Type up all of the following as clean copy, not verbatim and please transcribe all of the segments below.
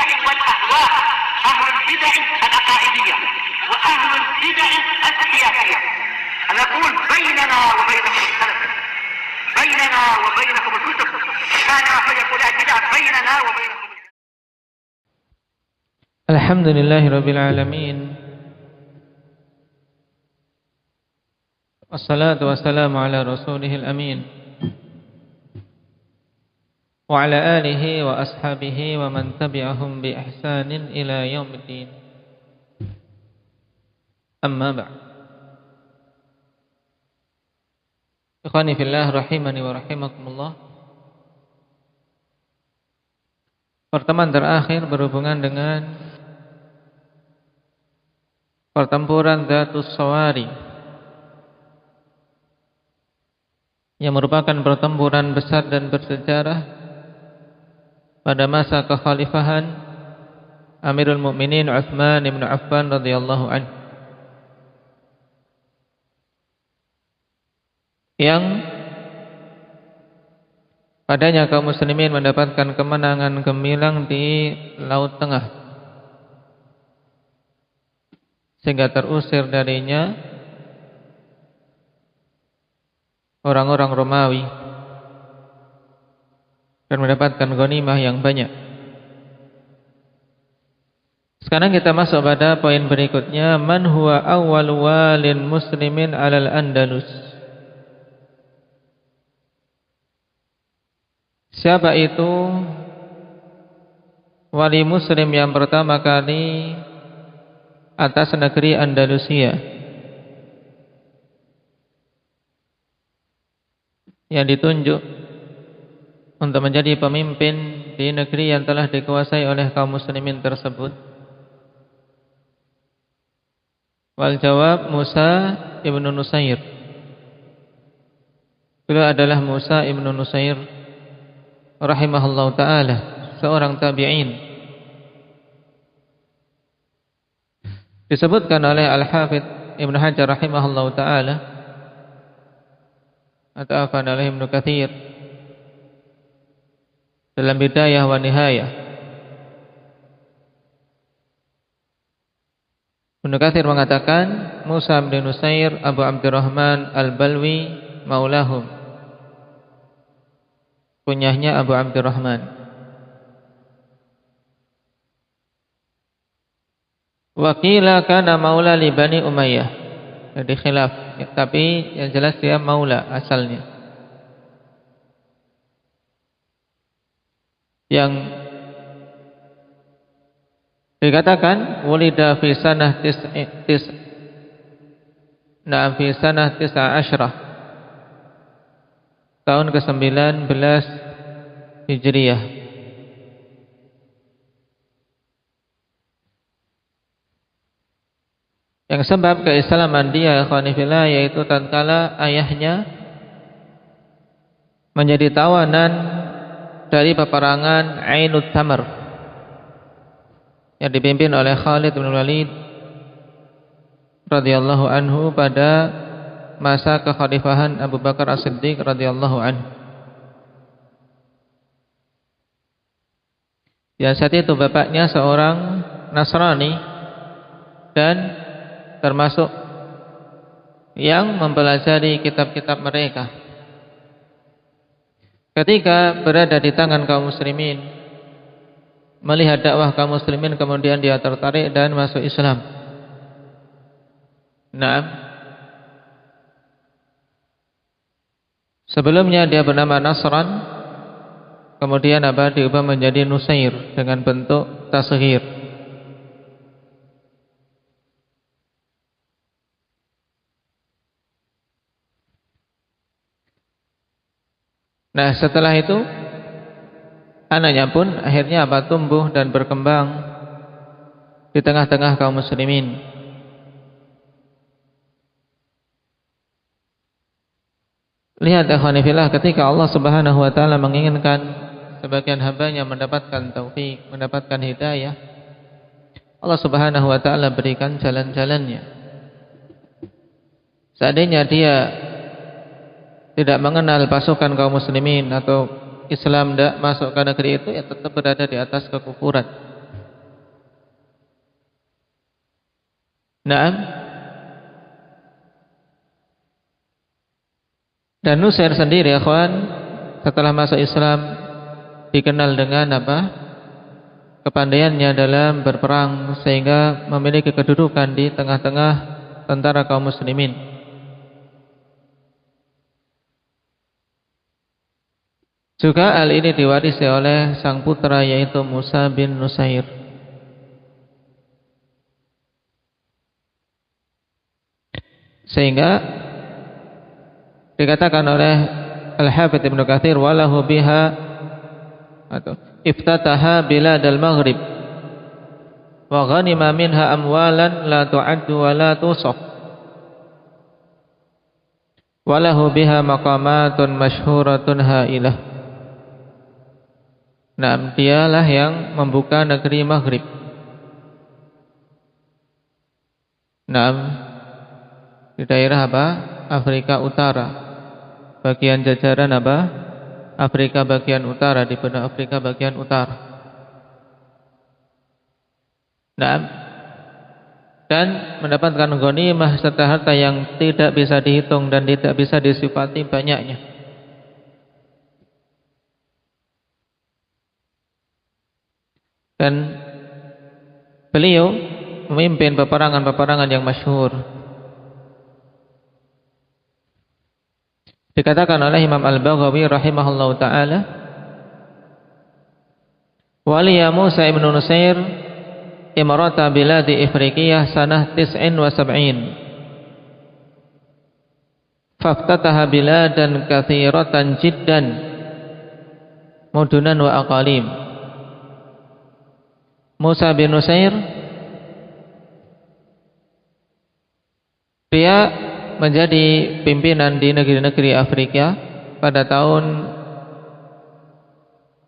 البدع والأهواء، أهل البدع العقائدية وأهل البدع السياسية. نقول بيننا وبينكم السلف، بيننا وبينكم الكتب، كان فيقول البدع بيننا وبينكم. الحمد لله رب العالمين، والصلاة والسلام على رسوله الأمين وعلى آله وأصحابه ومن تبعهم بإحسان إلى يوم الدين. أما بعد، ikhwani fillah rahimani wa rahimakumullah. Pertemuan terakhir berhubungan dengan pertempuran Dzatus Shawari, yang merupakan pertempuran besar dan bersejarah pada masa kekhalifahan Amirul Mukminin Utsman bin Affan radhiyallahu anhu, yang padanya kaum muslimin mendapatkan kemenangan gemilang di Laut Tengah, sehingga terusir darinya orang-orang Romawi dan mendapatkan ghanimah yang banyak. Sekarang kita masuk pada poin berikutnya, man huwa awwal walin muslimin 'alal Andalus. Siapa itu wali muslim yang pertama kali atas negeri Andalusia, yang ditunjuk untuk menjadi pemimpin di negeri yang telah dikuasai oleh kaum muslimin tersebut? Wal jawab Musa ibn Nusair. Beliau adalah Musa ibn Nusair rahimahullahu ta'ala, seorang tabi'in. Disebutkan oleh Al-Hafidh Ibn Hajar rahimahullahu ta'ala, atau afan oleh Ibn Katsir dalam Bidayah wa Nihayah. Ibn Katsir mengatakan Musa bin Nusair Abu Abdurrahman Al-Balwi maulahum, kunyahnya Abu Abdurrahman. Wa qila kana maula li Bani Umayyah. Jadi khilaf, tapi yang jelas dia maula asalnya. Yang dikatakan wulida fi sanah fi sanah 19 tahun ke-19 Hijriah. Yang sebab keislaman dia ikhwani fillah yaitu tatkala ayahnya menjadi tawanan dari peperangan Ainut Tamr yang dipimpin oleh Khalid bin Walid radhiyallahu anhu pada masa kekhalifahan Abu Bakar As-Siddiq radhiyallahu anhu. Yang saat itu bapaknya seorang Nasrani dan termasuk yang mempelajari kitab-kitab mereka. Ketika berada di tangan kaum muslimin, melihat dakwah kaum muslimin, kemudian dia tertarik dan masuk Islam. Naam. Sebelumnya dia bernama Nasran, kemudian diubah menjadi Nusair dengan bentuk tasghir. Nah, setelah itu anaknya pun akhirnya tumbuh dan berkembang di tengah-tengah kaum muslimin. Lihat ikhwani fillah, ketika Allah Subhanahu wa taala menginginkan sebagian hambanya mendapatkan taufik, mendapatkan hidayah, Allah Subhanahu wa taala berikan jalan-jalannya. Seandainya dia tidak mengenal pasukan kaum muslimin atau Islam tidak masuk ke negeri itu, ya tetap berada di atas kekufuran. Naam. Dan Nusair sendiri akhwan setelah masuk Islam dikenal dengan apa? Kepandaiannya dalam berperang sehingga memiliki kedudukan di tengah-tengah tentara kaum muslimin. Juga hal ini diwarisi oleh sang putra yaitu Musa bin Nusair. Sehingga dikatakan oleh Al-Hafidz Ibnu Katsir walahu biha atau iftataha biladal maghrib wa ghanima minha amwalan la tu'addu wa la tusaf walahu biha maqamatun masyhuratun hailah. Nah, dialah yang membuka negeri Maghrib. Nah, di daerah apa? Afrika Utara. Bagian jajaran apa? Afrika bagian utara, di benua Afrika bagian utara. Nah, dan mendapatkan ghanimah serta harta yang tidak bisa dihitung dan tidak bisa disifati banyaknya. Dan beliau memimpin peperangan-peperangan yang masyhur. Dikatakan oleh Imam Al-Baghawi rahimahullahu ta'ala, waliya Musa ibn Nusair imarata biladi Ifriqiyah sanah 79 faftataha biladan kathiratan jiddan mudunan wa aqalim. Musa bin Nusair dia menjadi pimpinan di negeri-negeri Afrika pada tahun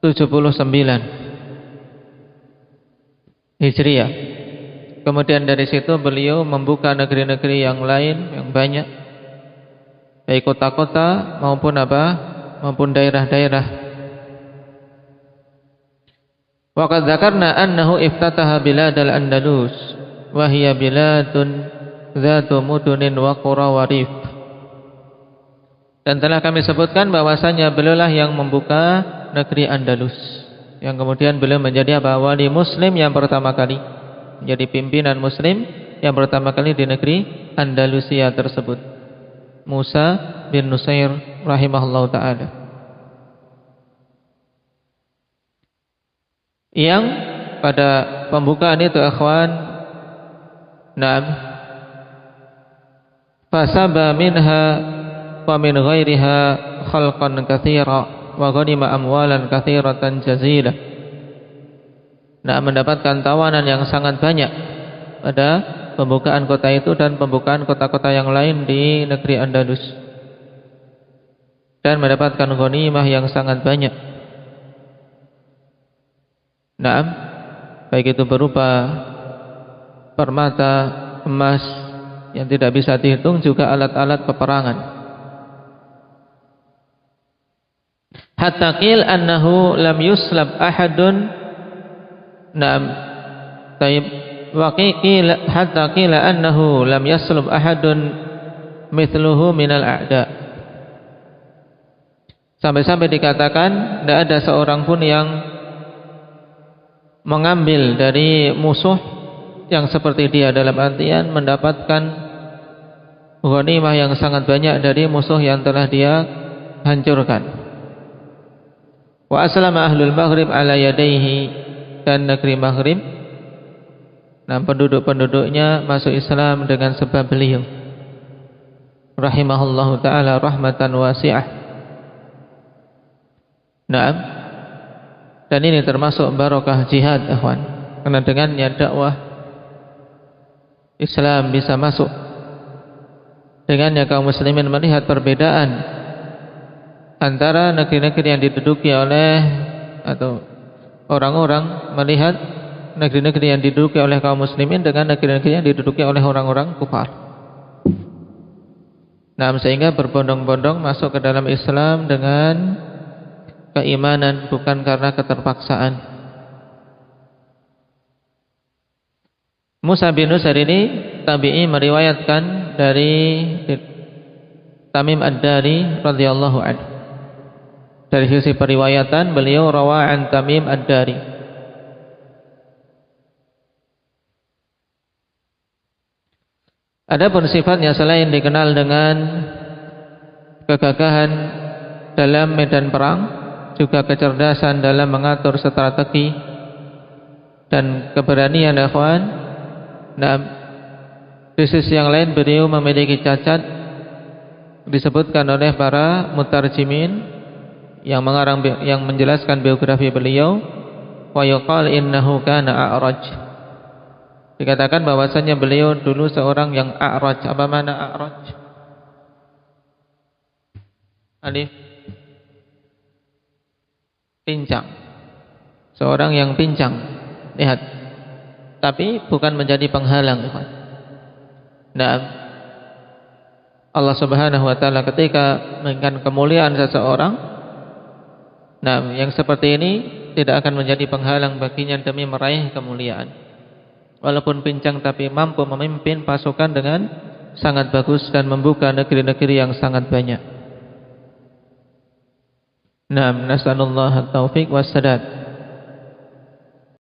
79 Hijriah. Kemudian dari situ beliau membuka negeri-negeri yang lain yang banyak, baik kota-kota maupun daerah-daerah. Wa qad dzakarna annahu iftataha biladal Andalus wa hiya biladun dzatu mudunin wa qura wa rif. Dan telah kami sebutkan bahwasanya beliaulah yang membuka negeri Andalus, yang kemudian beliau menjadi wali muslim yang pertama kali, menjadi pimpinan muslim yang pertama kali di negeri Andalusia tersebut, Musa bin Nusair rahimahullahu ta'ala, yang pada pembukaan itu akhwan, na'am, fasaba minha wa min ghairiha khalqan katsira wa ghanima amwalan katsiratan jazilah. Nah, mendapatkan tawanan yang sangat banyak pada pembukaan kota itu dan pembukaan kota-kota yang lain di negeri Andalus, dan mendapatkan ghanimah yang sangat banyak. Naam, baik itu berupa permata, emas yang tidak bisa dihitung, juga alat-alat peperangan. Hatta qil annahu lam yuslab ahadun. Naam, taib wa qila hatta qila annahu lam yaslub ahadun mithluhu minal a'da. Sampai-sampai dikatakan tidak ada seorang pun yang mengambil dari musuh yang seperti dia, dalam artian mendapatkan ghanimah yang sangat banyak dari musuh yang telah dia hancurkan. Wa aslama ahlul maghrib ala yadaihi, dan negeri Maghrib, nah penduduk-penduduknya masuk Islam dengan sebab beliau rahimahullahu ta'ala rahmatan wasi'ah. Naam, dan ini termasuk barokah jihad akhwan, karena dengannya dakwah Islam bisa masuk. Dengannya kaum muslimin melihat perbedaan antara negeri-negeri yang diduduki oleh, atau orang-orang melihat negeri-negeri yang diduduki oleh kaum muslimin dengan negeri-negeri yang diduduki oleh orang-orang kufar. Nah, sehingga berbondong-bondong masuk ke dalam Islam dengan keimanan, bukan karena keterpaksaan. Musa bin Nusair ini tabi'i meriwayatkan dari Tamim Ad-Dari radhiyallahu anhu. Dari sisi periwayatan beliau rawa'an Tamim Ad-Dari. Adapun sifatnya selain dikenal dengan kegagahan dalam medan perang, juga kecerdasan dalam mengatur strategi dan keberanian ikhwan. Nah, di sisi yang lain beliau memiliki cacat disebutkan oleh para mutarjimin yang menjelaskan biografi beliau, wa yuqal innahu kana a'raj. Dikatakan bahwasanya beliau dulu seorang yang a'raj. Apa makna a'raj? Alif, pincang. Seorang yang pincang. Lihat. Tapi bukan menjadi penghalang. Nah, Allah Subhanahu wa taala ketika menginginkan kemuliaan seseorang, nah, yang seperti ini tidak akan menjadi penghalang baginya demi meraih kemuliaan. Walaupun pincang tapi mampu memimpin pasukan dengan sangat bagus dan membuka negeri-negeri yang sangat banyak. Naam, nasallallahu at-taufiq was sadad.